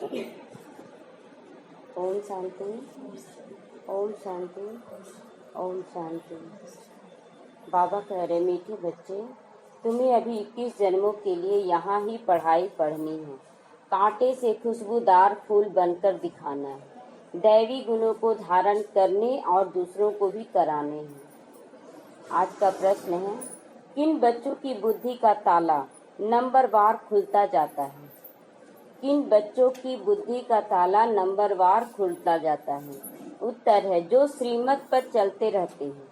ओम शांति, ओम शांति, ओम शांति। बाबा कह रहे, मीठे बच्चे, तुम्हें अभी 21 जन्मों के लिए यहाँ ही पढ़ाई पढ़नी है। कांटे से खुशबूदार फूल बनकर दिखाना है। दैवी गुणों को धारण करने और दूसरों को भी कराने हैं। आज का प्रश्न है, किन बच्चों की बुद्धि का ताला नंबरवार खुलता जाता है? किन बच्चों की बुद्धि का ताला नंबरवार खुलता जाता है? उत्तर है, जो श्रीमत पर चलते रहते हैं,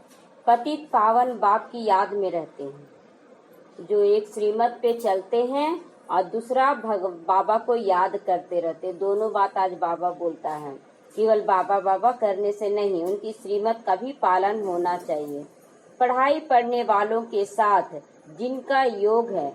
पतित पावन बाप की याद में रहते हैं। जो एक श्रीमत पे चलते हैं और दूसरा बाबा को याद करते रहते। दोनों बात आज बाबा बोलता है। केवल बाबा बाबा करने से नहीं, उनकी श्रीमत का भी पालन होना चाहिए। पढ़ाई पढ़ने वालों के साथ जिनका योग है,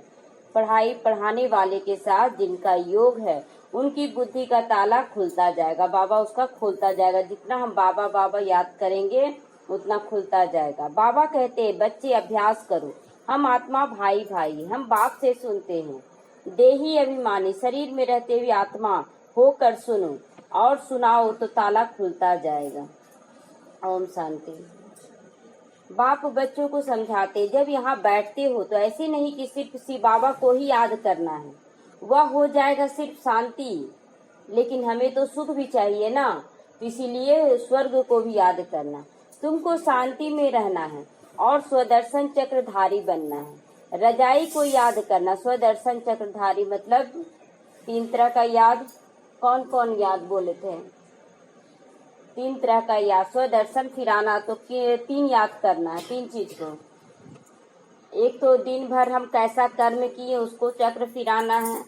पढ़ाई पढ़ाने वाले के साथ जिनका योग है, उनकी बुद्धि का ताला खुलता जाएगा। बाबा उसका खोलता जाएगा। जितना हम बाबा बाबा याद करेंगे उतना खुलता जाएगा। बाबा कहते हैं, बच्चे अभ्यास करो, हम आत्मा भाई भाई, हम बाप से सुनते हैं। देही अभिमानी, शरीर में रहते हुए आत्मा होकर सुनो और सुनाओ तो ताला खुलता जाएगा। ओम शांति। बाप बच्चों को समझाते, जब यहाँ बैठते हो तो ऐसे नहीं कि सिर्फ शिव बाबा को ही याद करना है, वह हो जाएगा सिर्फ शांति, लेकिन हमें तो सुख भी चाहिए ना, तो इसीलिए स्वर्ग को भी याद करना। तुमको शांति में रहना है और स्वदर्शन चक्रधारी बनना है। रजाई को याद करना। स्वदर्शन चक्रधारी मतलब 3 तरह का याद। कौन कौन याद बोले थे? 3 तरह का याद। स्वदर्शन फिराना तो 3 याद करना है, 3 चीज को। एक तो दिन भर हम कैसा कर्म किए उसको चक्र फिराना है।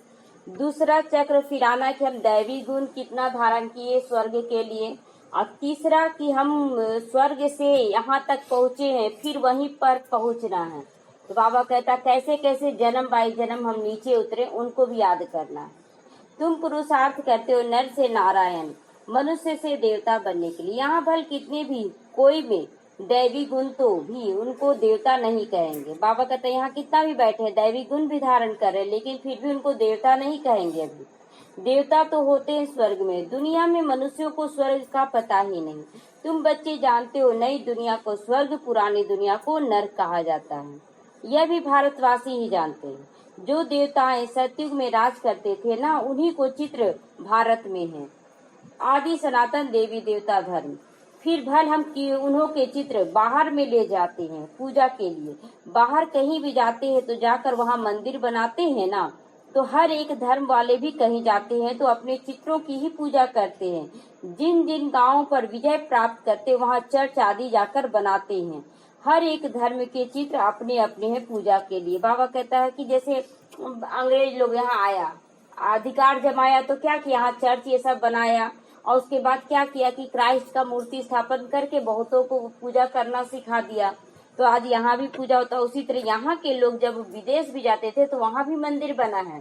दूसरा चक्र फिराना कि हम दैवी गुण कितना धारण किए स्वर्ग के लिए। और तीसरा कि हम स्वर्ग से यहाँ तक पहुँचे हैं, फिर वहीं पर पहुँचना है। तो बाबा कहता, कैसे कैसे जन्म बाई जन्म हम नीचे उतरे, उनको भी याद करना है। तुम पुरुषार्थ करते हो नर से नारायण, मनुष्य से देवता बनने के लिए। यहाँ भल कितने भी कोई भी दैवी गुण तो भी उनको देवता नहीं कहेंगे। बाबा कहते हैं, यहाँ कितना भी बैठे दैवी गुण भी धारण कर रहे, लेकिन फिर भी उनको देवता नहीं कहेंगे। अभी देवता तो होते हैं स्वर्ग में। दुनिया में मनुष्यों को स्वर्ग का पता ही नहीं। तुम बच्चे जानते हो, नई दुनिया को स्वर्ग, पुरानी दुनिया को नरक कहा जाता है। यह भी भारतवासी ही जानते हैं। जो देवताएं सतयुग में राज करते थे ना, उन्हीं को चित्र भारत में है। आदि सनातन देवी देवता धर्म। फिर भल हम उन्हों के चित्र बाहर में ले जाते हैं पूजा के लिए। बाहर कहीं भी जाते हैं तो जाकर वहाँ मंदिर बनाते हैं ना, तो हर एक धर्म वाले भी कहीं जाते हैं तो अपने चित्रों की ही पूजा करते हैं। जिन जिन गांवों पर विजय प्राप्त करते वहाँ चर्च आदि जाकर बनाते हैं। हर एक धर्म के चित्र अपने अपने हैं पूजा के लिए। बाबा कहता है कि जैसे अंग्रेज लोग यहाँ आया, अधिकार जमाया, तो क्या किया, यहाँ चर्च ये सब बनाया और उसके बाद क्या किया कि क्राइस्ट का मूर्ति स्थापन करके बहुतों को पूजा करना सिखा दिया। तो आज यहाँ भी पूजा होता है। उसी तरह यहाँ के लोग जब विदेश भी जाते थे तो वहाँ भी मंदिर बना है।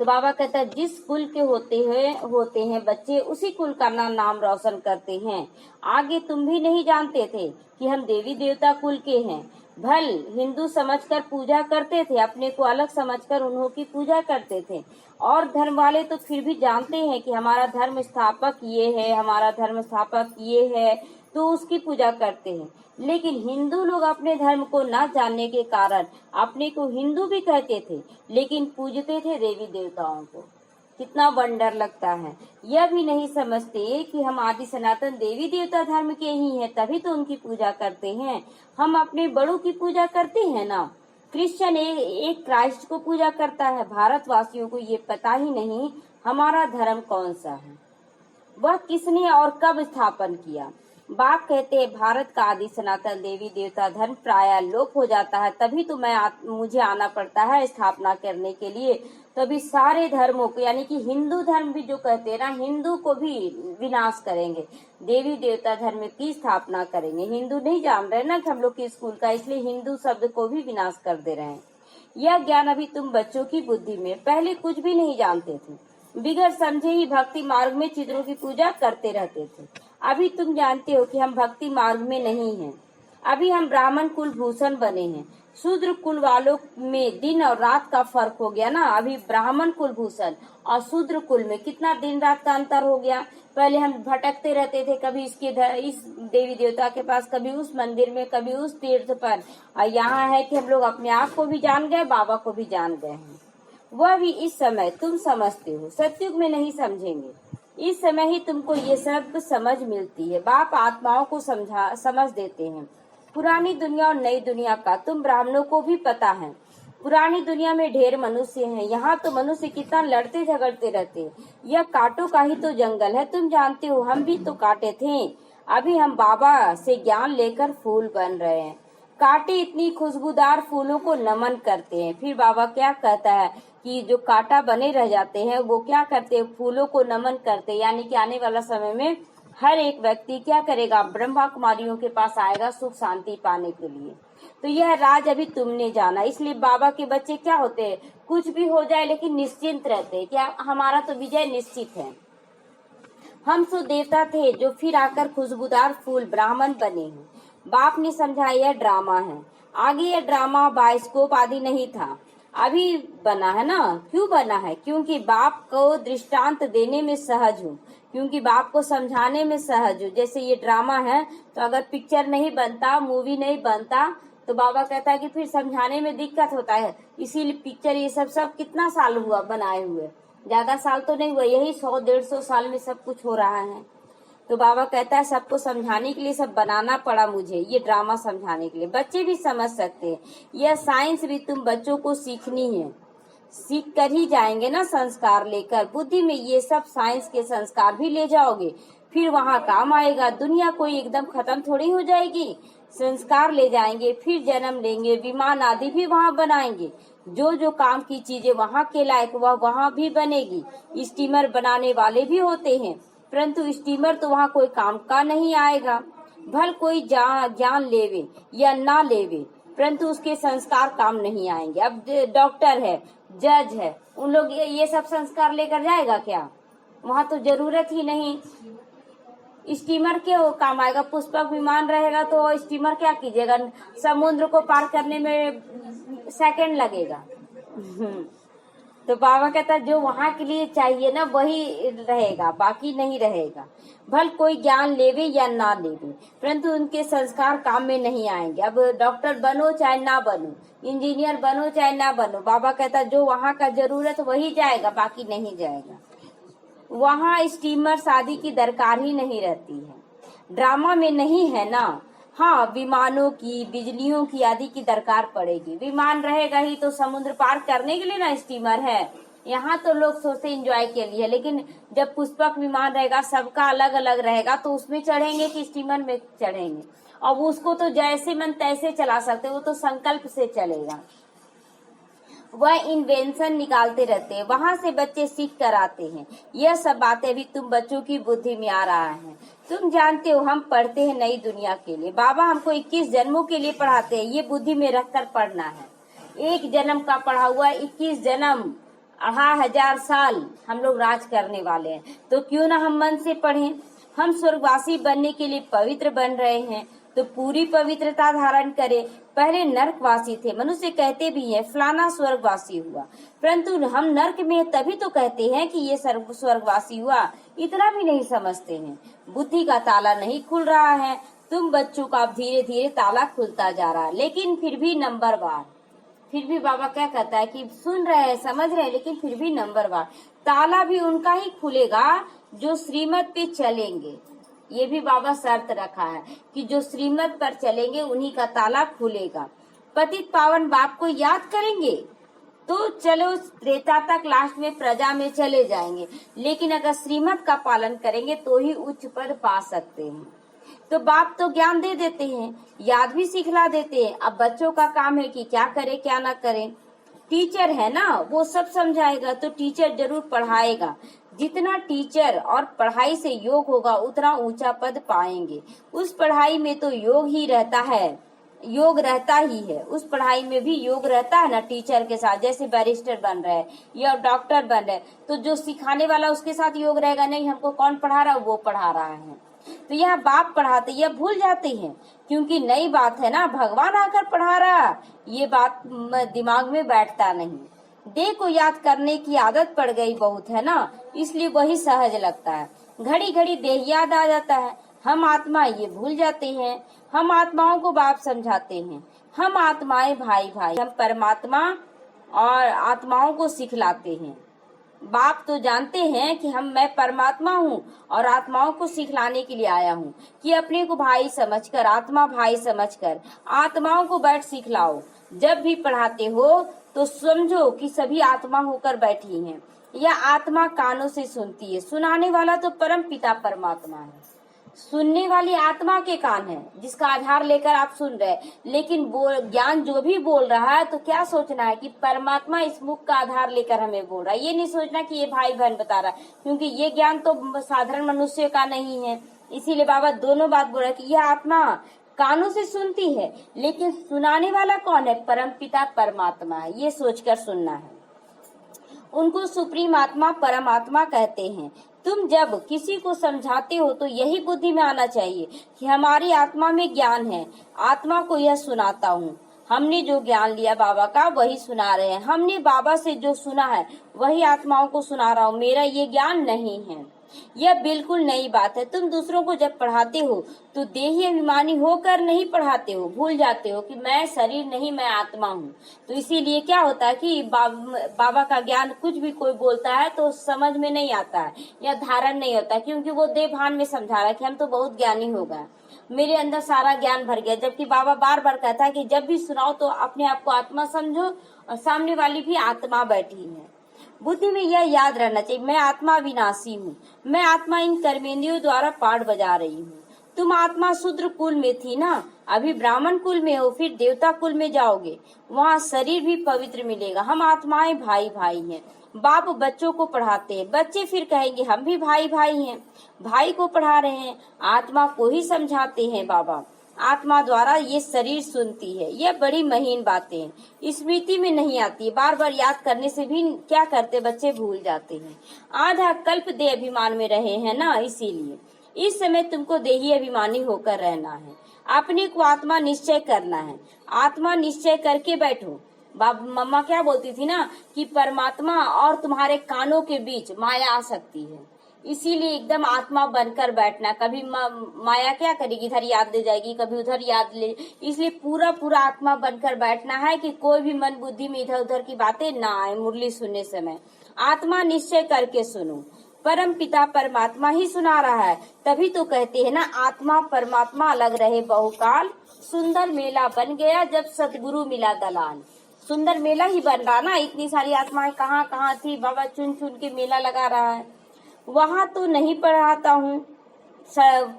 तो बाबा कहता है, जिस कुल के होते हैं बच्चे, उसी कुल का नाम रोशन करते हैं। आगे तुम भी नहीं जानते थे कि हम देवी देवता कुल के हैं। भल हिंदू समझकर पूजा करते थे, अपने को अलग समझकर उन्हों की पूजा करते थे। और धर्म वाले तो फिर भी जानते हैं कि हमारा धर्म स्थापक ये है, हमारा धर्म स्थापक ये है, तो उसकी पूजा करते हैं। लेकिन हिंदू लोग अपने धर्म को न जानने के कारण अपने को हिंदू भी कहते थे, लेकिन पूजते थे देवी देवताओं को। कितना वंडर लगता है। यह भी नहीं समझते कि हम आदि सनातन देवी देवता धर्म के ही हैं, तभी तो उनकी पूजा करते हैं। हम अपने बड़ों की पूजा करते हैं ना। क्रिश्चियन एक क्राइस्ट को पूजा करता है। भारतवासियों को ये पता ही नहीं हमारा धर्म कौन सा है, वह किसने और कब स्थापन किया। बाप कहते हैं, भारत का आदि सनातन देवी देवता धर्म प्राय लोप हो जाता है, तभी तो मुझे आना पड़ता है स्थापना करने के लिए। तभी सारे धर्मों को, यानी कि हिंदू धर्म भी जो कहते हैं ना, हिंदू को भी विनाश करेंगे, देवी देवता धर्म की स्थापना करेंगे। हिंदू नहीं जान रहे ना कि हम लोग के स्कूल का, इसलिए हिंदू शब्द को भी विनाश कर दे रहे हैं। यह ज्ञान अभी तुम बच्चों की बुद्धि में, पहले कुछ भी नहीं जानते थे, बिगड़ समझे ही भक्ति मार्ग में चित्रों की पूजा करते रहते थे। अभी तुम जानते हो कि हम भक्ति मार्ग में नहीं हैं। अभी हम ब्राह्मण कुल भूषण बने हैं। शूद्र कुल वालों में दिन और रात का फर्क हो गया ना। अभी ब्राह्मण कुलभूषण और शूद्र कुल में कितना दिन रात का अंतर हो गया। पहले हम भटकते रहते थे, कभी इस देवी देवता के पास, कभी उस मंदिर में, कभी उस तीर्थ पर, और यहाँ है कि हम लोग अपने आप को भी जान गए, बाबा को भी जान गए हैं। वह भी इस समय तुम समझते हो, सतयुग में नहीं समझेंगे। इस समय ही तुमको ये सब समझ मिलती है। बाप आत्माओं को समझ देते हैं, पुरानी दुनिया और नई दुनिया का। तुम ब्राह्मणों को भी पता है, पुरानी दुनिया में ढेर मनुष्य हैं, यहाँ तो मनुष्य कितना लड़ते झगड़ते रहते। यह कांटों का ही तो जंगल है, तुम जानते हो, हम भी तो कांटे थे। अभी हम बाबा से ज्ञान लेकर फूल बन रहे हैं। कांटे इतनी खुशबूदार फूलों को नमन करते हैं। फिर बाबा क्या कहता है कि जो कांटा बने रह जाते हैं वो क्या करते हैं, फूलों को नमन करते हैं। यानी कि आने वाला समय में हर एक व्यक्ति क्या करेगा, ब्रह्मा कुमारियों के पास आएगा सुख शांति पाने के लिए। तो यह राज अभी तुमने जाना। इसलिए बाबा के बच्चे क्या होते हैं, कुछ भी हो जाए लेकिन निश्चिंत रहते हैं, क्या हमारा तो विजय निश्चित है। हम सो देवता थे जो फिर आकर खुशबूदार फूल ब्राह्मण बने हैं। बाप ने समझा यह ड्रामा है। आगे यह ड्रामा बायोस्कोप आदि नहीं था, अभी बना है ना। क्यों बना है, क्योंकि बाप को दृष्टांत देने में सहज हूँ, क्योंकि बाप को समझाने में सहज हूँ। जैसे ये ड्रामा है, तो अगर पिक्चर नहीं बनता, मूवी नहीं बनता, तो बाबा कहता है कि फिर समझाने में दिक्कत होता है। इसीलिए पिक्चर ये सब कितना साल हुआ बनाए हुए, ज्यादा साल तो नहीं हुआ, यही 100-150 साल में सब कुछ हो रहा है। तो बाबा कहता है सबको समझाने के लिए सब बनाना पड़ा मुझे, ये ड्रामा समझाने के लिए। बच्चे भी समझ सकते हैं, यह साइंस भी तुम बच्चों को सीखनी है, सीख कर ही जाएंगे ना संस्कार लेकर। बुद्धि में ये सब साइंस के संस्कार भी ले जाओगे, फिर वहाँ काम आएगा। दुनिया कोई एकदम खत्म थोड़ी हो जाएगी, संस्कार ले जाएंगे, फिर जन्म लेंगे, विमान आदि भी वहाँ बनाएंगे। जो जो काम की चीजें वहाँ के लायक वह वहाँ भी बनेगी। स्टीमर बनाने वाले भी होते हैं, परंतु स्टीमर तो वहाँ कोई काम का नहीं आएगा। भल कोई जान लेवे या ना लेवे, परंतु उसके संस्कार काम नहीं आएंगे। अब डॉक्टर है, जज है, उन लोग ये सब संस्कार लेकर जाएगा क्या, वहाँ तो जरूरत ही नहीं। स्टीमर के वो काम आएगा, पुष्पक विमान रहेगा तो स्टीमर क्या कीजिएगा, समुद्र को पार करने में सेकंड लगेगा। तो बाबा कहता है जो वहाँ के लिए चाहिए ना वही रहेगा, बाकी नहीं रहेगा। भल कोई ज्ञान लेवे या ना लेवे, परंतु उनके संस्कार काम में नहीं आएंगे। अब डॉक्टर बनो चाहे ना बनो, इंजीनियर बनो चाहे ना बनो, बाबा कहता है जो वहाँ का जरूरत वही जाएगा, बाकी नहीं जाएगा। वहाँ स्टीमर शादी की दरकार ही नहीं रहती है, ड्रामा में नहीं है ना। हाँ, विमानों की, बिजलियों की आदि की दरकार पड़ेगी। विमान रहेगा ही तो समुद्र पार करने के लिए ना स्टीमर है। यहाँ तो लोग सोचते एंजॉय के लिए, लेकिन जब पुष्पक विमान रहेगा, सबका अलग अलग रहेगा, तो उसमें चढ़ेंगे कि स्टीमर में चढ़ेंगे। और उसको तो जैसे मन तैसे चला सकते, वो तो संकल्प से चलेगा। वह इन्वेंशन निकालते रहते हैं, वहाँ से बच्चे सीख कर आते हैं। यह सब बातें भी तुम बच्चों की बुद्धि में आ रहा है। तुम जानते हो हम पढ़ते हैं नई दुनिया के लिए। बाबा हमको 21 जन्मों के लिए पढ़ाते हैं, ये बुद्धि में रखकर पढ़ना है। एक जन्म का पढ़ा हुआ 21 जन्म, 2500 साल हम लोग राज करने वाले हैं। तो क्यों ना हम मन से पढ़ें। हम स्वर्गवासी बनने के लिए पवित्र बन रहे हैं, तो पूरी पवित्रता धारण करें। पहले नरकवासी थे, मनुष्य कहते भी हैं फलाना स्वर्गवासी हुआ, परंतु हम नरक में तभी तो कहते हैं कि ये स्वर्गवासी हुआ, इतना भी नहीं समझते हैं। बुद्धि का ताला नहीं खुल रहा है। तुम बच्चों का धीरे धीरे ताला खुलता जा रहा है, लेकिन फिर भी नंबरवार। फिर भी बाबा क्या कहता है कि सुन रहे हैं, समझ रहे हैं, लेकिन फिर भी नंबरवार। ताला भी उनका ही खुलेगा जो श्रीमत पे चलेंगे। ये भी बाबा शर्त रखा है कि जो श्रीमत पर चलेंगे उन्हीं का ताला खुलेगा। पतित पावन बाप को याद करेंगे तो चलो त्रेता तक, लास्ट में प्रजा में चले जाएंगे, लेकिन अगर श्रीमत का पालन करेंगे तो ही उच्च पद पा सकते हैं। तो बाप तो ज्ञान दे देते हैं, याद भी सिखला देते हैं। अब बच्चों का काम है कि क्या करें क्या ना करें। टीचर है ना, वो सब समझाएगा, तो टीचर जरूर पढ़ाएगा। जितना टीचर और पढ़ाई से योग होगा उतना ऊंचा पद पाएंगे। उस पढ़ाई में तो योग ही रहता है, योग रहता ही है। उस पढ़ाई में भी योग रहता है ना टीचर के साथ। जैसे बैरिस्टर बन रहे हैं या डॉक्टर बन रहे हैं, तो जो सिखाने वाला उसके साथ योग रहेगा नहीं, हमको कौन पढ़ा रहा है, वो पढ़ा रहा है। तो यह बाप पढ़ाते यह भूल जाते हैं, क्योंकि नई बात है ना, भगवान आकर पढ़ा रहा, ये बात दिमाग में बैठता नहीं। देह को याद करने की आदत पड़ गई बहुत है ना, इसलिए वही सहज लगता है। घड़ी घड़ी देह याद आ जाता है। हम आत्मा ये भूल जाते हैं। हम आत्माओं को बाप समझाते हैं। हम आत्माएं भाई भाई, हम परमात्मा और आत्माओं को सिखलाते हैं। बाप तो जानते हैं कि मैं परमात्मा हूँ और आत्माओं को सिखलाने के लिए आया हूँ कि अपने को भाई समझकर, आत्मा भाई समझकर आत्माओं को बैठ सिखलाओ। जब भी पढ़ाते हो तो समझो कि सभी आत्मा होकर बैठी हैं। यह आत्मा कानों से सुनती है। सुनाने वाला तो परम पिता परमात्मा है। सुनने वाली आत्मा के कान है, जिसका आधार लेकर आप सुन रहे हैं। लेकिन ज्ञान जो भी बोल रहा है तो क्या सोचना है कि परमात्मा इस मुख का आधार लेकर हमें बोल रहा है। ये नहीं सोचना कि ये भाई बहन बता रहा है, क्योंकि ये ज्ञान तो साधारण मनुष्य का नहीं है। इसीलिए बाबा दोनों बात बोल रहे हैं कि यह आत्मा कानों से सुनती है, लेकिन सुनाने वाला कौन है? परम पिता परमात्मा है। ये सोचकर सुनना है। उनको सुप्रीम आत्मा परमात्मा कहते हैं। तुम जब किसी को समझाते हो तो यही बुद्धि में आना चाहिए कि हमारी आत्मा में ज्ञान है, आत्मा को यह सुनाता हूँ। हमने जो ज्ञान लिया बाबा का वही सुना रहे हैं। हमने बाबा से जो सुना है वही आत्माओं को सुना रहा हूँ। मेरा ये ज्ञान नहीं है। यह बिल्कुल नई बात है। तुम दूसरों को जब पढ़ाते हो तो देही अभिमानी होकर नहीं पढ़ाते हो। भूल जाते हो कि मैं शरीर नहीं, मैं आत्मा हूँ। तो इसीलिए क्या होता है कि बाबा का ज्ञान कुछ भी कोई बोलता है तो समझ में नहीं आता है या धारण नहीं होता, क्योंकि वो देह भान में समझा रहा है कि हम तो बहुत ज्ञानी हो गए, मेरे अंदर सारा ज्ञान भर गया। जबकि बाबा बार बार कहता है कि जब भी सुनाओ तो अपने आप को आत्मा समझो और सामने वाली भी आत्मा बैठी है। बुद्धि में यह याद रहना चाहिए, मैं आत्मा विनाशी हूँ। मैं आत्मा इन कर्मेंद्रियों द्वारा पाठ बजा रही हूँ। तुम आत्मा शूद्र कुल में थी ना, अभी ब्राह्मण कुल में हो, फिर देवता कुल में जाओगे, वहाँ शरीर भी पवित्र मिलेगा। हम आत्माएं भाई भाई हैं। बाप बच्चों को पढ़ाते हैं, बच्चे फिर कहेंगे हम भी भाई भाई हैं। भाई को पढ़ा रहे हैं, आत्मा को ही समझाते हैं बाबा। आत्मा द्वारा ये शरीर सुनती है। यह बड़ी महीन बातें स्मृति में नहीं आती। बार बार याद करने से भी क्या करते बच्चे भूल जाते हैं। आधा कल्प देह अभिमान में रहे हैं ना, इसीलिए इस समय तुमको देही अभिमानी होकर रहना है। अपने को आत्मा निश्चय करना है। आत्मा निश्चय करके बैठो। मम्मा क्या बोलती थी ना कि परमात्मा और तुम्हारे कानों के बीच माया आ सकती है, इसीलिए एकदम आत्मा बनकर बैठना। कभी माया क्या करेगी, इधर याद ले जाएगी, कभी उधर याद ले, इसलिए पूरा पूरा आत्मा बनकर बैठना है कि कोई भी मन बुद्धि में इधर उधर की बातें ना आए। मुरली सुनने समय आत्मा निश्चय करके सुनो। परम पिता परमात्मा ही सुना रहा है, तभी तो कहते हैं ना आत्मा परमात्मा अलग रहे बहुकाल। सुंदर मेला बन गया जब सतगुरु मिला दलाल। सुंदर मेला ही बन रहा ना, इतनी सारी आत्माएं कहाँ कहाँ थी, बाबा चुन चुन के मेला लगा रहा है। वहाँ तो नहीं पढ़ाता हूँ,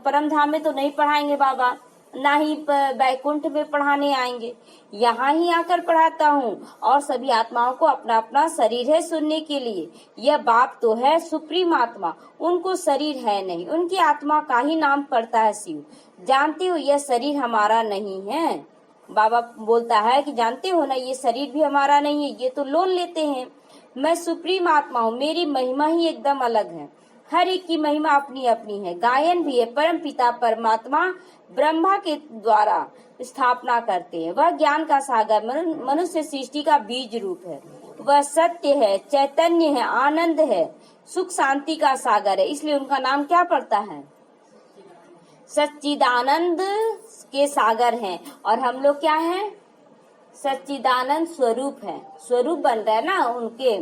परम धाम में तो नहीं पढ़ाएंगे बाबा, ना ही बैकुंठ में पढ़ाने आएंगे। यहाँ ही आकर पढ़ाता हूँ और सभी आत्माओं को अपना अपना शरीर है सुनने के लिए। यह बाप तो है सुप्रीम आत्मा, उनको शरीर है नहीं, उनकी आत्मा का ही नाम पड़ता है शिव। जानते हो यह शरीर हमारा नहीं है। बाबा बोलता है कि जानते हो ना ये शरीर भी हमारा नहीं है, ये तो लोन लेते हैं। मैं सुप्रीम आत्मा हूँ, मेरी महिमा ही एकदम अलग है। हर एक की महिमा अपनी अपनी है। गायन भी है। परम पिता परमात्मा ब्रह्मा के द्वारा स्थापना करते हैं। वह ज्ञान का सागर मनुष्य सृष्टि का बीज रूप है। वह सत्य है, चैतन्य है, आनंद है, सुख शांति का सागर है। इसलिए उनका नाम क्या पड़ता है? सच्चिदानंद के सागर हैं। और हम लोग क्या हैं? सच्चिदानंद स्वरूप है। स्वरूप बन रहा है ना उनके।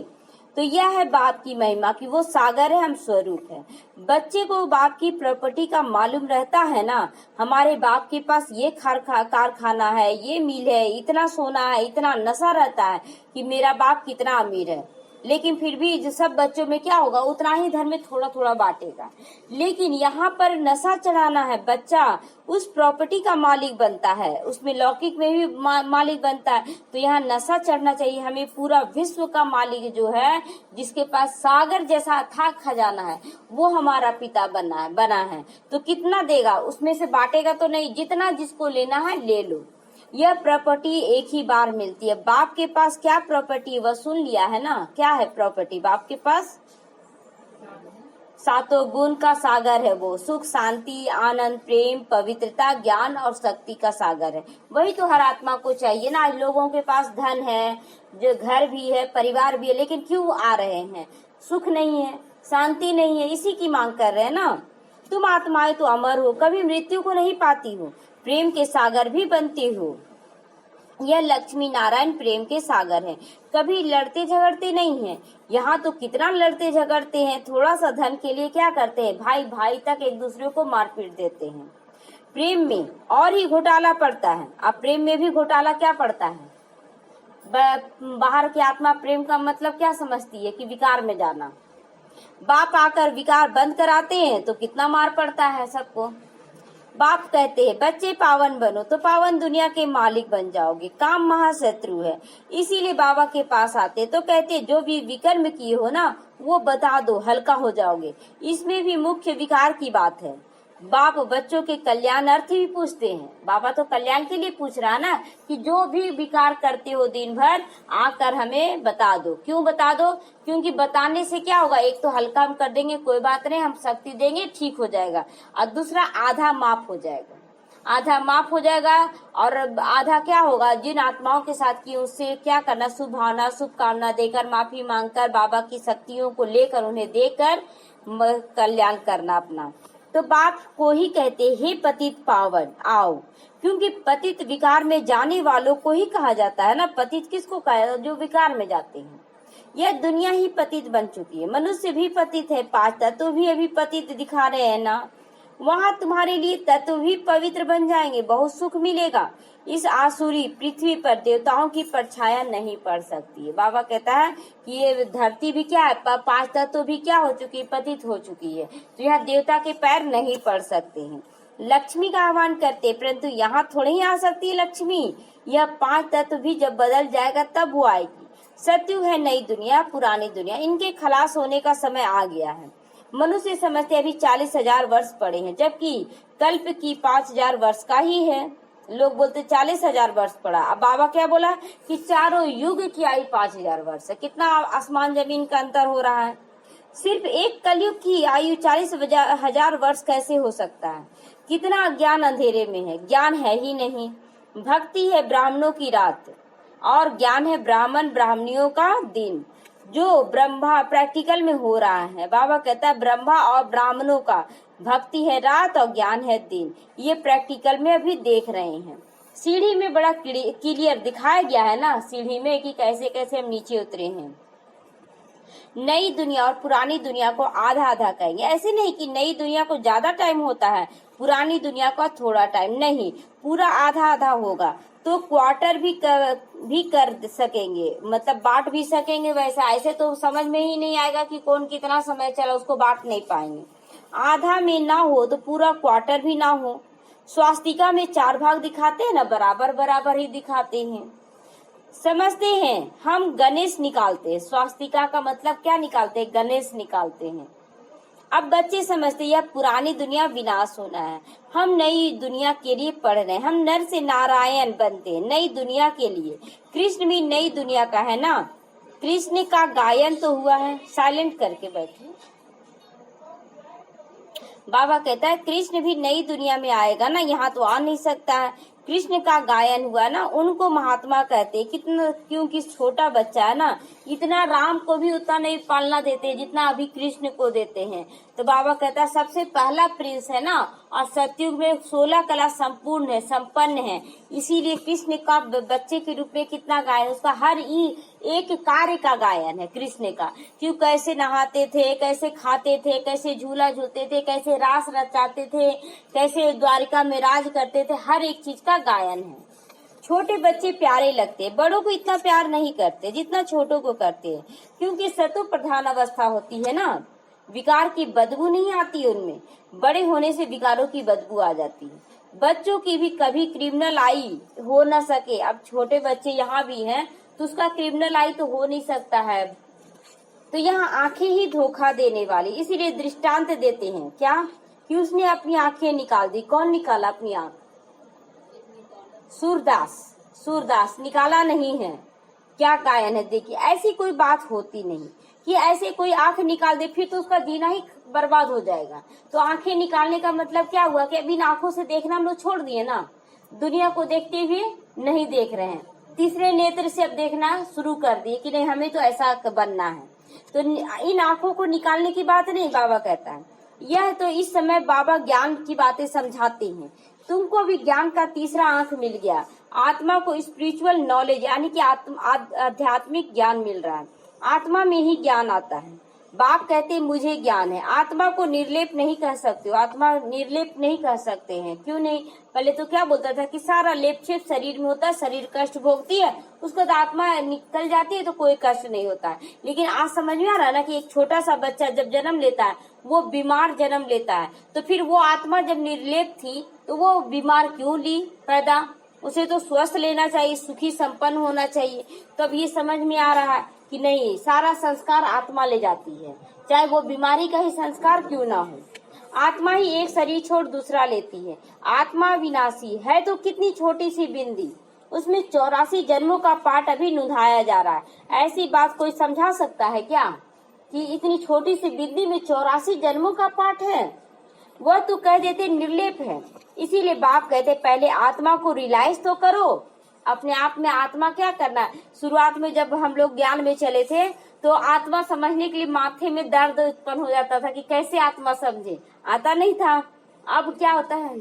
तो यह है बाप की महिमा कि वो सागर है, हम स्वरूप है। बच्चे को बाप की प्रॉपर्टी का मालूम रहता है ना, हमारे बाप के पास ये कारखाना है, ये मिल है, इतना सोना है, इतना नशा रहता है कि मेरा बाप कितना अमीर है। लेकिन फिर भी जो सब बच्चों में क्या होगा, उतना ही धर्म में थोड़ा थोड़ा बांटेगा। लेकिन यहाँ पर नशा चढ़ाना है, बच्चा उस प्रॉपर्टी का मालिक बनता है, उसमें लौकिक में भी मालिक बनता है। तो यहाँ नशा चढ़ना चाहिए हमें। पूरा विश्व का मालिक जो है, जिसके पास सागर जैसा अथाह खजाना है, वो हमारा पिता बना है। तो कितना देगा, उसमें से बांटेगा तो नहीं, जितना जिसको लेना है ले लो। यह प्रॉपर्टी एक ही बार मिलती है। बाप के पास क्या प्रॉपर्टी, वह सुन लिया है ना, क्या है प्रॉपर्टी बाप के पास? सातों गुण का सागर है वो, सुख शांति आनंद प्रेम पवित्रता ज्ञान और शक्ति का सागर है। वही तो हर आत्मा को चाहिए ना। लोगों के पास धन है, जो घर भी है परिवार भी है, लेकिन क्यों आ रहे हैं? सुख नहीं है, शांति नहीं है, इसी की मांग कर रहे हैं ना। तुम आत्माएं तो अमर हो, कभी मृत्यु को नहीं पाती हो, प्रेम के सागर भी बनते हो। यह लक्ष्मी नारायण प्रेम के सागर हैं, कभी लड़ते झगड़ते नहीं हैं। यहाँ तो कितना लड़ते झगड़ते हैं, थोड़ा सा धन के लिए क्या करते हैं, भाई भाई तक एक दूसरे को मारपीट देते हैं। प्रेम में और ही घोटाला पड़ता है। अब प्रेम में भी घोटाला क्या पड़ता है? बाहर की आत्मा प्रेम का मतलब क्या समझती है कि विकार में जाना। बाप आकर विकार बंद कराते हैं तो कितना मार पड़ता है सबको। बाप कहते हैं बच्चे पावन बनो तो पावन दुनिया के मालिक बन जाओगे। काम महाशत्रु है, इसीलिए बाबा के पास आते तो कहते जो भी विकर्म किए हो ना वो बता दो, हल्का हो जाओगे। इसमें भी मुख्य विकार की बात है। बाप बच्चों के कल्याण अर्थ भी पूछते हैं। बाबा तो कल्याण के लिए पूछ रहा ना कि जो भी विकार करते हो दिन भर आकर हमें बता दो। क्यों बता दो? क्योंकि बताने से क्या होगा, एक तो हल्का हम कर देंगे, कोई बात नहीं, हम शक्ति देंगे, ठीक हो जाएगा, और दूसरा आधा माफ हो जाएगा। आधा माफ हो जाएगा और आधा क्या होगा, जिन आत्माओं के साथ की उससे क्या करना, शुभ भावना शुभकामना देकर माफी मांगकर बाबा की शक्तियों को लेकर उन्हें देकर कल्याण करना अपना। तो बाप को ही कहते हे पतित पावन आओ, क्योंकि पतित विकार में जाने वालों को ही कहा जाता है ना। पतित किसको कहा? जो विकार में जाते हैं। यह दुनिया ही पतित बन चुकी है, मनुष्य भी पतित है, 5 तत्व भी अभी पतित दिखा रहे हैं ना। वहाँ तुम्हारे लिए तत्व भी पवित्र बन जाएंगे, बहुत सुख मिलेगा। इस आसुरी पृथ्वी पर देवताओं की परछाया नहीं पड़ सकती है। बाबा कहता है कि ये धरती भी क्या है, 5 तत्व भी क्या हो चुकी है, पतित हो चुकी है, तो यहाँ देवता के पैर नहीं पड़ सकते हैं। लक्ष्मी का आह्वान करते, परंतु यहाँ थोड़ी ही आ सकती है लक्ष्मी। यह 5 तत्व भी जब बदल जाएगा तब वो आएगी। सत्युग है नई दुनिया पुरानी दुनिया, इनके खलास होने का समय आ गया है। मनुष्य समझते अभी 40,000 वर्ष पड़े हैं, जबकि कल्प की 5,000 वर्ष का ही है। लोग बोलते 40,000 वर्ष पड़ा। अब बाबा क्या बोला कि चारों युग की आयु 5,000 वर्ष है। कितना आसमान जमीन का अंतर हो रहा है। सिर्फ एक कलयुग की आयु 40,000 वर्ष कैसे हो सकता है? कितना ज्ञान अंधेरे में है, ज्ञान है ही नहीं। भक्ति है ब्राह्मणों की रात और ज्ञान है ब्राह्मण ब्राह्मणियों का दिन, जो ब्रह्मा प्रैक्टिकल में हो रहा है। बाबा कहता है ब्रह्मा और ब्राह्मणों का भक्ति है रात और ज्ञान है दिन। ये प्रैक्टिकल में अभी देख रहे हैं। सीढ़ी में बड़ा क्लियर दिखाया गया है ना, सीढ़ी में कि कैसे कैसे हम नीचे उतरे हैं। नई दुनिया और पुरानी दुनिया को आधा आधा कहेंगे। ऐसे नहीं कि नई दुनिया को ज्यादा टाइम होता है, पुरानी दुनिया का थोड़ा टाइम, नहीं, पूरा आधा आधा होगा। तो क्वार्टर भी कर सकेंगे, मतलब बांट भी सकेंगे। वैसा ऐसे तो समझ में ही नहीं आएगा कि कौन कितना समय चला, उसको बांट नहीं पाएंगे। आधा में ना हो तो पूरा क्वार्टर भी ना हो। स्वास्तिका में 4 भाग दिखाते हैं ना, बराबर बराबर ही दिखाते हैं। समझते हैं हम गणेश निकालते हैं, स्वास्तिका का मतलब क्या निकालते हैं, गणेश निकालते हैं। अब बच्चे समझते हैं यह पुरानी दुनिया विनाश होना है, हम नई दुनिया के लिए पढ़ रहे हैं। हम नर से नारायण बनते हैं नई दुनिया के लिए। कृष्ण भी नई दुनिया का है ना। कृष्ण का गायन तो हुआ है, साइलेंट करके बैठे। बाबा कहता है कृष्ण भी नई दुनिया में आएगा ना, यहाँ तो आ नहीं सकता है। कृष्ण का गायन हुआ ना, उनको महात्मा कहते। कितना, क्योंकि छोटा बच्चा है ना, इतना राम को भी उतना नहीं पालना देते जितना अभी कृष्ण को देते हैं। तो बाबा कहता है सबसे पहला प्रिंस है ना, और सतयुग में 16 कला संपूर्ण है, संपन्न है। इसीलिए कृष्ण का बच्चे के रूप में कितना गायन, उसका हर एक कार्य का गायन है कृष्ण का। क्यों, कैसे नहाते थे, कैसे खाते थे, कैसे झूला झूलते थे, कैसे रास रचाते थे, कैसे द्वारिका में राज करते थे, हर एक चीज का गायन है। छोटे बच्चे प्यारे लगते, बड़ों को इतना प्यार नहीं करते जितना छोटों को करते हैं, क्योंकि सतो प्रधान अवस्था होती है ना, विकार की बदबू नहीं आती उनमें। बड़े होने से विकारों की बदबू आ जाती है। बच्चों की भी कभी क्रिमिनल आई हो न सके। अब छोटे बच्चे यहाँ भी हैं तो उसका क्रिमिनल आई तो हो नहीं सकता है। तो यहाँ आंखें ही धोखा देने वाली, इसीलिए दृष्टांत देते हैं क्या कि उसने अपनी आंखें निकाल दी। कौन निकाला अपनी आंख? सूरदास निकाला नहीं है। क्या गायन है देखिए। ऐसी कोई बात होती नहीं कि ऐसे कोई आंख निकाल दे फिर तो उसका जीना ही बर्बाद हो जाएगा। तो आंखें निकालने का मतलब क्या हुआ कि अभी इन आंखों से देखना हम लोग छोड़ दिए ना, दुनिया को देखते हुए नहीं देख रहे हैं, तीसरे नेत्र से अब देखना शुरू कर दिए कि नहीं हमें तो ऐसा बनना है। तो इन आंखों को निकालने की बात नहीं बाबा कहता है। यह तो इस समय बाबा ज्ञान की बातें समझाते हैं। तुमको भी ज्ञान का तीसरा आंख मिल गया, आत्मा को स्पिरिचुअल नॉलेज यानी कि आध्यात्मिक ज्ञान मिल रहा है। आत्मा में ही ज्ञान आता है। बाप कहते मुझे ज्ञान है। आत्मा को निर्लेप नहीं कह सकते हो, आत्मा निर्लेप नहीं कह सकते हैं। क्यों नहीं? पहले तो क्या बोलता था कि सारा लेप छेप शरीर में होता है, शरीर कष्ट भोगती है, उसको तो आत्मा निकल जाती है तो कोई कष्ट नहीं होता है। लेकिन आज समझ में आ रहा है ना कि एक छोटा सा बच्चा जब जन्म लेता है वो बीमार जन्म लेता है, तो फिर वो आत्मा जब निर्लेप थी तो वो बीमार क्यों ली पैदा? उसे तो स्वस्थ लेना चाहिए, सुखी संपन्न होना चाहिए। तो अब ये समझ में आ रहा है कि नहीं, सारा संस्कार आत्मा ले जाती है, चाहे वो बीमारी का ही संस्कार क्यों ना हो। आत्मा ही एक शरीर छोड़ दूसरा लेती है। आत्मा विनाशी है तो कितनी छोटी सी बिंदी, उसमें 84 जन्मों का पाठ अभी निभाया जा रहा है। ऐसी बात कोई समझा सकता है क्या कि इतनी छोटी सी बिंदी में 84 जन्मों का पाठ है? वह तो कह देते निर्लेप है। इसीलिए बाप कहते पहले आत्मा को रियलाइज तो करो अपने आप में। आत्मा क्या करना है? शुरुआत में जब हम लोग ज्ञान में चले थे तो आत्मा समझने के लिए माथे में दर्द उत्पन्न हो जाता था कि कैसे आत्मा समझे, आता नहीं था। अब क्या होता है?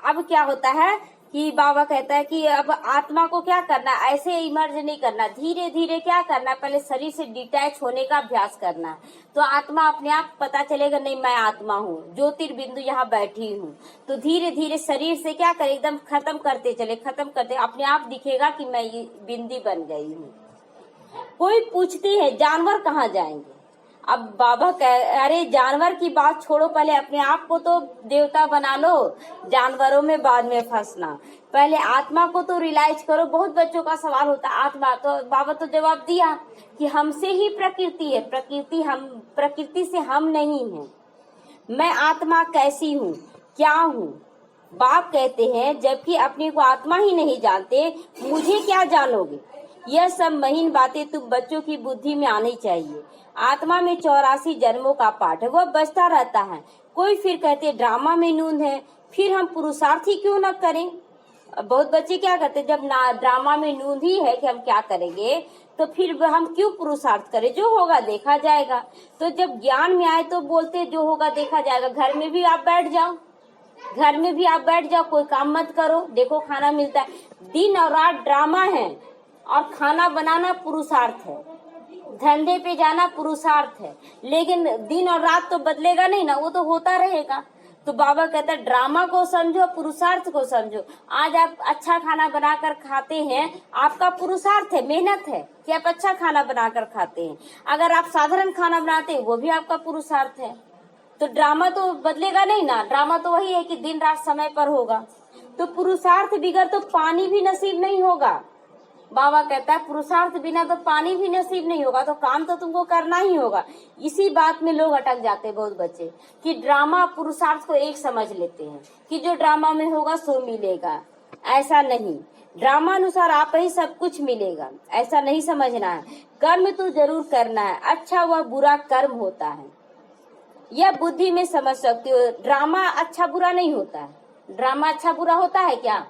अब क्या होता है कि बाबा कहता है कि अब आत्मा को क्या करना, ऐसे इमर्ज नहीं करना, धीरे धीरे क्या करना, पहले शरीर से डिटैच होने का अभ्यास करना। तो आत्मा अपने आप पता चलेगा, नहीं मैं आत्मा हूँ, ज्योतिर्बिंदु यहाँ बैठी हूँ। तो धीरे धीरे शरीर से क्या करे, एकदम खत्म करते चले, खत्म करते अपने आप दिखेगा कि मैं ये बिंदी बन गई हूँ। कोई पूछती है जानवर कहाँ जाएंगे? अब बाबा कह अरे जानवर की बात छोड़ो, पहले अपने आप को तो देवता बना लो, जानवरों में बाद में फंसना। पहले आत्मा को तो रियलाइज करो। बहुत बच्चों का सवाल होता है आत्मा, तो बाबा तो जवाब दिया कि हमसे ही प्रकृति है, प्रकृति से हम नहीं है। मैं आत्मा कैसी हूँ, क्या हूँ? बाप कहते हैं जबकि अपने को आत्मा ही नहीं जानते, मुझे क्या जानोगे? यह सब महीन बातें तुम बच्चों की बुद्धि में आनी चाहिए। आत्मा में 84 जन्मों का पाठ है, वह बचता रहता है। कोई फिर कहते ड्रामा में नूंद है, फिर हम पुरुषार्थ ही क्यों न करें? बहुत बच्चे क्या करते, जब ना ड्रामा में नूंद ही है कि हम क्या करेंगे, तो फिर हम क्यों पुरुषार्थ करें? जो होगा देखा जाएगा। तो जब ज्ञान में आए तो बोलते जो होगा देखा जाएगा। घर में भी आप बैठ जाओ, घर में भी आप बैठ जाओ, कोई काम मत करो, देखो खाना मिलता है। दिन और रात ड्रामा है और खाना बनाना पुरुषार्थ है, धंधे पे जाना पुरुषार्थ है। लेकिन दिन और रात तो बदलेगा नहीं ना, वो तो होता रहेगा। तो बाबा कहता है ड्रामा को समझो, पुरुषार्थ को समझो। आज आप अच्छा खाना बनाकर खाते हैं, आपका पुरुषार्थ है, मेहनत है कि आप अच्छा खाना बनाकर खाते हैं। अगर आप साधारण खाना बनाते हैं वो भी आपका पुरुषार्थ है। तो ड्रामा तो बदलेगा नहीं ना, ड्रामा तो वही है कि दिन रात समय पर होगा। तो पुरुषार्थ बिगड़ तो पानी भी नसीब नहीं होगा। बाबा कहता है पुरुषार्थ बिना तो पानी भी नसीब नहीं होगा, तो काम तो तुमको करना ही होगा। इसी बात में लोग अटक जाते हैं बहुत बच्चे कि ड्रामा पुरुषार्थ को एक समझ लेते हैं कि जो ड्रामा में होगा सो मिलेगा। ऐसा नहीं, ड्रामा अनुसार आप ही सब कुछ मिलेगा, ऐसा नहीं समझना है। कर्म तो जरूर करना है, अच्छा व बुरा कर्म होता है, यह बुद्धि में समझ सकते हो। ड्रामा अच्छा बुरा नहीं होता है। ड्रामा अच्छा बुरा होता है क्या?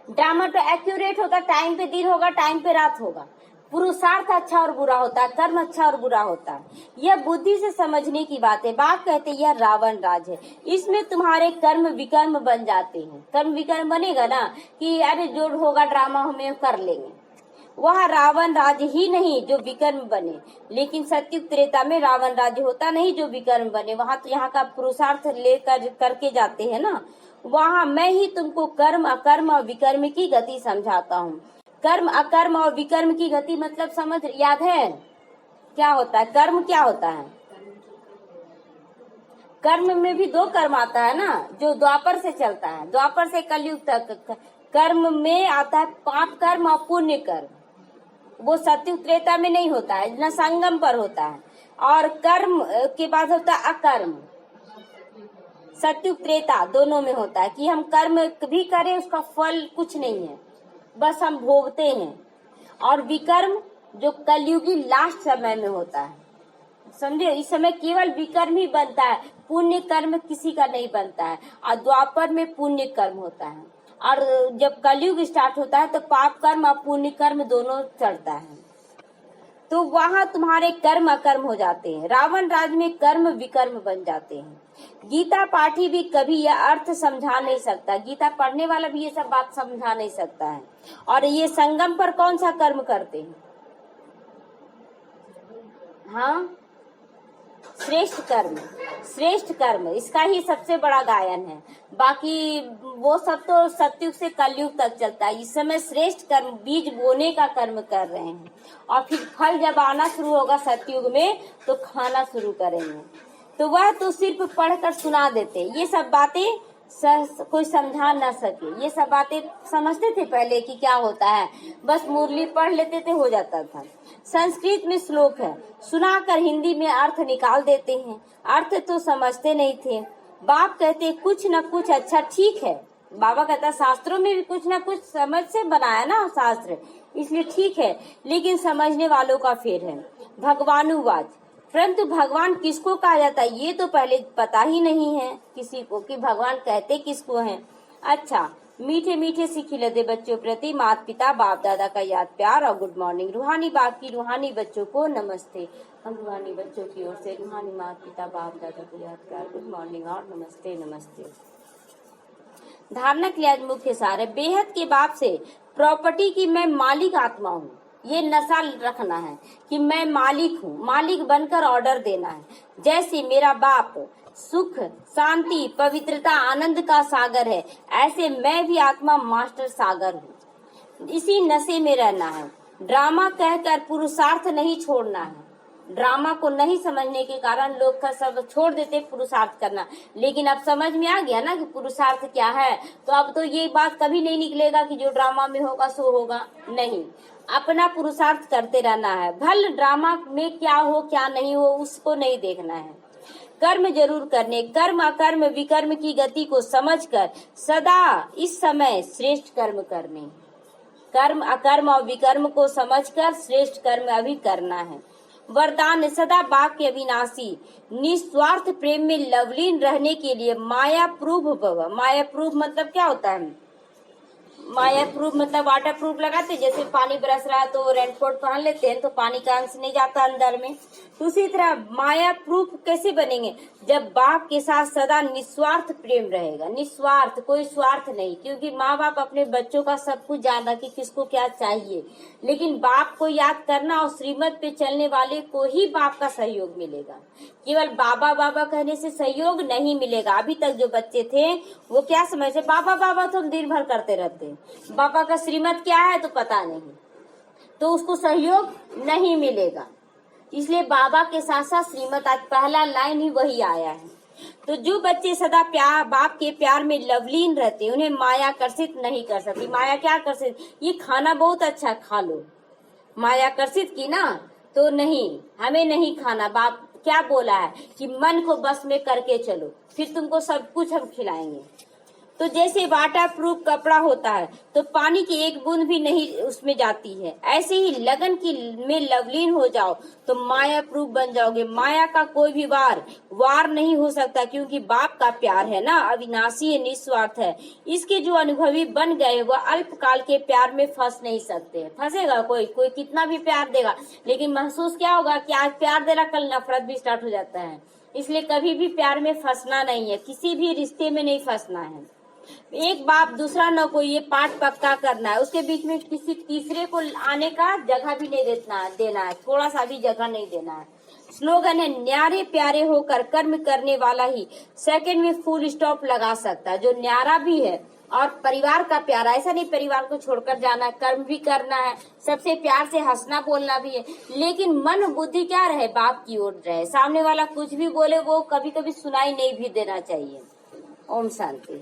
ड्रामा तो एक्यूरेट होगा, टाइम पे दिन होगा, टाइम पे रात होगा। पुरुषार्थ अच्छा और बुरा होता है, कर्म अच्छा और बुरा होता है। यह बुद्धि से समझने की बात है। बाप कहते यह रावण राज है, इसमें तुम्हारे कर्म विकर्म बन जाते हैं। कर्म विकर्म बनेगा ना कि अरे जो होगा ड्रामा हमें कर लेंगे, वह रावण राज्य ही नहीं जो विकर्म बने। लेकिन सत्युग त्रेता में रावण राज्य होता नहीं जो विकर्म बने। वहाँ तो यहाँ का पुरुषार्थ लेकर करके जाते हैं ना। वहाँ मैं ही तुमको कर्म अकर्म और विकर्म की गति समझाता हूँ। कर्म अकर्म और विकर्म की गति मतलब समझ याद है क्या होता है? कर्म क्या होता है? कर्म में भी दो कर्म आता है ना, जो द्वापर से चलता है, द्वापर से कलयुग तक। कर्म में आता है पाप कर्म और पुण्य कर्म, वो सत्युग त्रेता में नहीं होता है, न संगम पर होता है। और कर्म के बाद होता है अकर्म, सत्युग त्रेता दोनों में होता है कि हम कर्म भी करें उसका फल कुछ नहीं है, बस हम भोगते हैं। और विकर्म जो कलयुगी लास्ट समय में होता है। समझे, इस समय केवल विकर्म ही बनता है, पुण्य कर्म किसी का नहीं बनता है। और द्वापर में पुण्य कर्म होता है, और जब कलयुग स्टार्ट होता है तो पाप कर्म और पुण्य कर्म दोनों चढ़ता है। तो वहां तुम्हारे कर्म अकर्म हो जाते हैं। रावण राज में कर्म विकर्म बन जाते हैं। गीता पाठी भी कभी यह अर्थ समझा नहीं सकता, गीता पढ़ने वाला भी ये सब बात समझा नहीं सकता है। और ये संगम पर कौन सा कर्म करते हैं? हाँ, श्रेष्ठ कर्म, श्रेष्ठ कर्म, इसका ही सबसे बड़ा गायन है। बाकी वो सब तो सतयुग से कलयुग तक चलता है। इस समय श्रेष्ठ कर्म बीज बोने का कर्म कर रहे हैं, और फिर फल जब आना शुरू होगा सतयुग में तो खाना शुरू करेंगे। तो वह तो सिर्फ पढ़कर सुना देते, ये सब बातें कोई समझा ना सके। ये सब बातें समझते थे पहले कि क्या होता है, बस मुरली पढ़ लेते थे, हो जाता था। संस्कृत में श्लोक है, सुनाकर हिंदी में अर्थ निकाल देते हैं, अर्थ तो समझते नहीं थे। बाप कहते कुछ न कुछ अच्छा ठीक है, बाबा कहता शास्त्रों में भी कुछ न कुछ समझ से बनाया ना शास्त्र, इसलिए ठीक है, लेकिन समझने वालों का फेर है। भगवानुवाच, परंतु भगवान किसको कहा जाता है ये तो पहले पता ही नहीं है किसी को कि भगवान कहते किसको हैं। अच्छा, मीठे मीठे से खिलते बच्चों प्रति माता पिता बाप दादा का याद प्यार और गुड मॉर्निंग। रूहानी बाप की रूहानी बच्चों को नमस्ते। हम रूहानी बच्चों की ओर से रूहानी माता पिता बाप दादा को याद प्यार गुड मॉर्निंग और नमस्ते नमस्ते। धारणा के लिए आज मुख्य सार है, बेहद के बाप से प्रॉपर्टी की मैं मालिक आत्मा हूँ। ये नशा रखना है कि मैं मालिक हूँ, मालिक बनकर ऑर्डर देना है। जैसे मेरा बाप सुख शांति पवित्रता आनंद का सागर है, ऐसे मैं भी आत्मा मास्टर सागर हूँ। इसी नशे में रहना है। ड्रामा कहकर पुरुषार्थ नहीं छोड़ना है। ड्रामा को नहीं समझने के कारण लोग का सब छोड़ देते पुरुषार्थ करना, लेकिन अब समझ में आ गया ना कि पुरुषार्थ क्या है, तो अब तो ये बात कभी नहीं निकलेगा कि जो ड्रामा में होगा सो होगा। नहीं, अपना पुरुषार्थ करते रहना है। भले ड्रामा में क्या हो क्या नहीं हो उसको नहीं देखना है, कर्म जरूर करने। कर्म अकर्म विकर्म की गति को समझकर सदा इस समय श्रेष्ठ कर्म करने। कर्म अकर्म और विकर्म को समझकर श्रेष्ठ कर्म अभी करना है। वरदान, सदा बाप के अविनाशी निस्वार्थ प्रेम में लवलीन रहने के लिए माया प्रूफ भव। माया प्रूफ मतलब क्या होता है? माया प्रूफ मतलब वाटर प्रूफ लगाते, जैसे पानी बरस रहा है तो रेनकोट पहन लेते हैं तो पानी का अंश नहीं जाता अंदर में। तो उसी तरह माया प्रूफ कैसे बनेंगे? जब बाप के साथ सदा निस्वार्थ प्रेम रहेगा, निस्वार्थ, कोई स्वार्थ नहीं। क्योंकि माँ बाप अपने बच्चों का सब कुछ जानता कि किसको क्या चाहिए, लेकिन बाप को याद करना और श्रीमत पे चलने वाले को ही बाप का सहयोग मिलेगा। केवल बाबा बाबा कहने से सहयोग नहीं मिलेगा। अभी तक जो बच्चे थे वो क्या समझते, बाबा बाबा तो हम दिन भर करते रहते, बाबा का श्रीमत क्या है तो पता नहीं, तो उसको सहयोग नहीं मिलेगा। इसलिए बाबा के साथ साथ श्रीमत, आज पहला लाइन ही वही आया है। तो जो बच्चे सदा प्यार बाप के प्यार में लवलीन रहते, उन्हें माया आकर्षित नहीं कर सकती। माया क्या आकर्षित, ये खाना बहुत अच्छा खा लो, माया आकर्षित की ना, तो नहीं, हमें नहीं खाना। बाप क्या बोला है कि मन को बस में करके चलो, फिर तुमको सब कुछ हम खिलाएंगे। तो जैसे वाटर प्रूफ कपड़ा होता है तो पानी की एक बूंद भी नहीं उसमें जाती है, ऐसे ही लगन की में लवलीन हो जाओ तो माया प्रूफ बन जाओगे। माया का कोई भी वार नहीं हो सकता, क्योंकि बाप का प्यार है ना, अविनाशी है, निस्वार्थ है। इसके जो अनुभवी बन गए वह अल्पकाल के प्यार में फंस नहीं सकते। फंसेगा कोई कितना भी प्यार देगा, लेकिन महसूस क्या होगा कि आज प्यार दे रहा, कल नफरत भी स्टार्ट हो जाता है। इसलिए कभी भी प्यार में फंसना नहीं है, किसी भी रिश्ते में नहीं फंसना है। एक बाप दूसरा न कोई, ये पाठ पक्का करना है। उसके बीच में किसी तीसरे को आने का जगह भी नहीं देना है, थोड़ा सा भी जगह नहीं देना है। स्लोगन है, न्यारे प्यारे होकर कर्म करने वाला ही सेकंड में फुल स्टॉप लगा सकता है। जो न्यारा भी है और परिवार का प्यारा, ऐसा नहीं परिवार को छोड़कर जाना, कर्म भी करना है, सबसे प्यार से हंसना बोलना भी है, लेकिन मन बुद्धि क्या रहे, बाप की ओर रहे। सामने वाला कुछ भी बोले वो कभी कभी सुनाई नहीं भी देना चाहिए। ओम शांति।